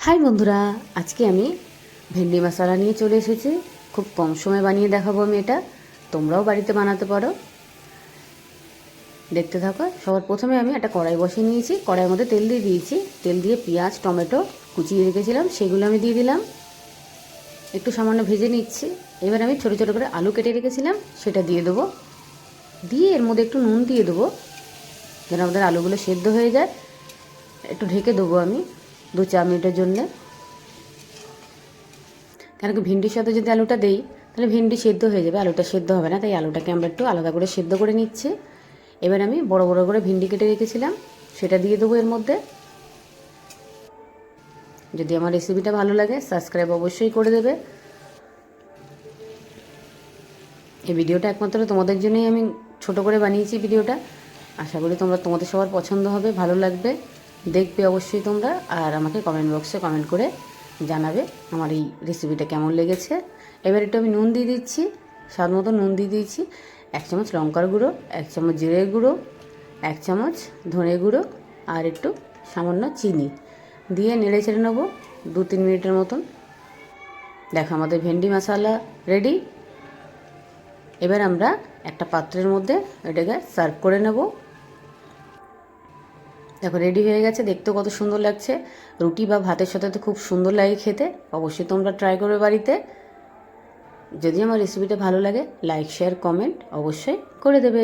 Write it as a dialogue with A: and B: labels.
A: High বন্ধুরা, আজকে আমি ভেন্ডি মশলা নিয়ে চলে এসেছি। খুব কম সময়ে বানিয়ে দেখাবো আমি এটা। তোমরাও বাড়িতে বানাতে পারো। দেখতে থাকো। সবার প্রথমে আমি একটা কড়াই বসিয়ে নিয়েছি। কড়াইয়ের মধ্যে তেল দিয়ে দিয়েছি। তেল দিয়ে পেঁয়াজ টমেটো কুচিয়ে রেখেছিলাম সেগুলো আমি দিয়ে দিলাম। একটু সামান্য ভেজে নিচ্ছি। এবার আমি ছোটো ছোটো করে আলু কেটে রেখেছিলাম সেটা দিয়ে দেবো। দিয়ে এর মধ্যে একটু নুন দিয়ে দেবো যেন আমাদের আলুগুলো সেদ্ধ হয়ে যায়। একটু ঢেকে দেবো আমি 2-4 মিনিটের জন্যে। কেন কি ভিন্ডির সাথে যদি আলুটা দেই তাহলে ভিন্ডি সেদ্ধ হয়ে যাবে, আলুটা সেদ্ধ হবে না। তাই আলুটাকে আমরা একটু আলাদা করে সেদ্ধ করে নিচ্ছি। এবার আমি বড় বড় করে ভিন্ডি কেটে রেখেছিলাম সেটা দিয়ে দেবো এর মধ্যে। যদি আমার রেসিপিটা ভালো লাগে সাবস্ক্রাইব অবশ্যই করে দেবে। এই ভিডিওটা একমাত্র তোমাদের জন্যই আমি ছোট করে বানিয়েছি ভিডিওটা। আশা করি তোমাদের সবার পছন্দ হবে, ভালো লাগবে, দেখবে অবশ্যই তোমরা। আর আমাকে কমেন্ট বক্সে কমেন্ট করে জানাবে আমার এই রেসিপিটা কেমন লেগেছে। এবার একটু আমি নুন দিয়ে দিচ্ছি, স্বাদ মতো নুন দিয়ে দিয়েছি। 1 চামচ লঙ্কার গুঁড়ো, 1 চামচ জিরের গুঁড়ো, 1 চামচ ধনে গুঁড়ো আর একটু সামান্য চিনি দিয়ে নেড়ে চেড়ে নেবো 2-3 মিনিটের মতন। দেখো আমাদের ভেন্ডি মশলা রেডি। এবার আমরা একটা পাত্রের মধ্যে এটাকে সার্ভ করে নেব। দেখো রেডি হয়ে গেছে, দেখতেও কত সুন্দর লাগছে। রুটি বা ভাতের সাথে তো খুব সুন্দর লাগে খেতে। অবশ্যই তোমরা ট্রাই করবে বাড়িতে। যদি আমার রেসিপিটা ভালো লাগে লাইক শেয়ার কমেন্ট অবশ্যই করে দেবে।